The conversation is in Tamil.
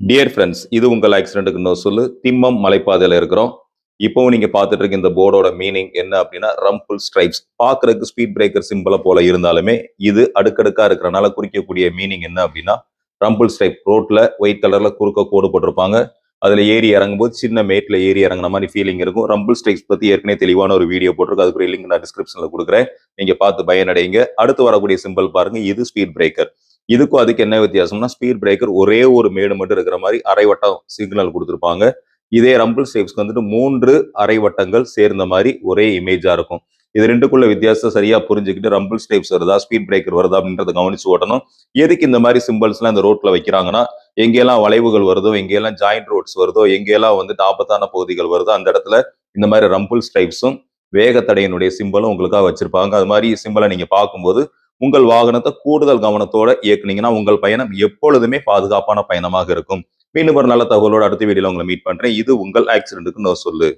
டியர் ஃப்ரெண்ட்ஸ், இது உங்கள் ஆக்சிடென்ட்க்கு நோ சொல்லு. திம்மம் மலைப்பாதையில இருக்கிறோம். இப்பவும் நீங்க பார்த்துட்டு இருக்க இந்த போர்டோட மீனிங் என்ன அப்படின்னா, ரம்பிள் ஸ்ட்ரைப்ஸ். பார்க்கறதுக்கு ஸ்பீட் பிரேக்கர் சிம்பல போல இருந்தாலுமே, இது அடுக்கடுக்கா இருக்கிறனால குறிக்கக்கூடிய மீனிங் என்ன அப்படின்னா, ரம்பிள் ஸ்ட்ரைப். ரோட்ல ஒயிட் கலர்ல குறுக்க கோடு போட்டிருப்பாங்க. அதுல ஏறி இறங்கும்போது சின்ன மேட்ல ஏறி இறங்குன மாதிரி ஃபீலிங் இருக்கும். ரம்பிள் ஸ்ட்ரைப்ஸ் பத்தி ஏற்கனவே தெளிவான ஒரு வீடியோ போட்டிருக்கு. அதுக்குரிய லிங்க் நான் டிஸ்கிரிப்ஷன்ல கொடுக்குறேன். நீங்க பார்த்து பயனடைங்க. அடுத்து வரக்கூடிய சிம்பல் பாருங்க. இது ஸ்பீட் பிரேக்கர். இதுக்கும் அதுக்கு என்ன வித்தியாசம்னா, ஸ்பீட் பிரேக்கர் ஒரே ஒரு மேடு மட்டும் இருக்கிற மாதிரி அரை வட்டம் சிக்னல் கொடுத்துருப்பாங்க. இதே ரம்பிள் ஸ்ட்ரைப்ஸ்க்கு வந்துட்டு 3 அரை வட்டங்கள் சேர்ந்த மாதிரி ஒரே இமேஜா இருக்கும். இது ரெண்டுக்குள்ள வித்தியாசம் சரியா புரிஞ்சுக்கிட்டு ரம்பிள் ஸ்ட்ரைப்ஸ் வருதா, ஸ்பீட் பிரேக்கர் வருதா அப்படின்றத கவனிச்சு ஓட்டணும். எதுக்கு இந்த மாதிரி சிம்பிள்ஸ் எல்லாம் இந்த ரோட்ல வைக்கிறாங்கன்னா, எங்கெல்லாம் வளைவுகள் வருதோ, எங்கெல்லாம் ஜாயிண்ட் ரோட்ஸ் வருதோ, எங்கெல்லாம் வந்துட்டு ஆபத்தான பகுதிகள் வருதோ, அந்த இடத்துல இந்த மாதிரி ரம்பிள் ஸ்ட்ரைப்ஸும் வேகத்தடையினுடைய சிம்பலும் உங்களுக்காக வச்சிருப்பாங்க. அது மாதிரி சிம்பலை நீங்க பார்க்கும்போது உங்கள் வாகனத்தை கூடுதல் கவனத்தோட இயக்குனீங்கன்னா உங்கள் பயணம் எப்பொழுதுமே பாதுகாப்பான பயணமாக இருக்கும். மீண்டும் ஒரு நல்ல தகவலோட அடுத்த வீடியோல உங்களை மீட் பண்றேன். இது உங்கள் ஆக்சிடென்ட்க்கு நோ சொல்லு.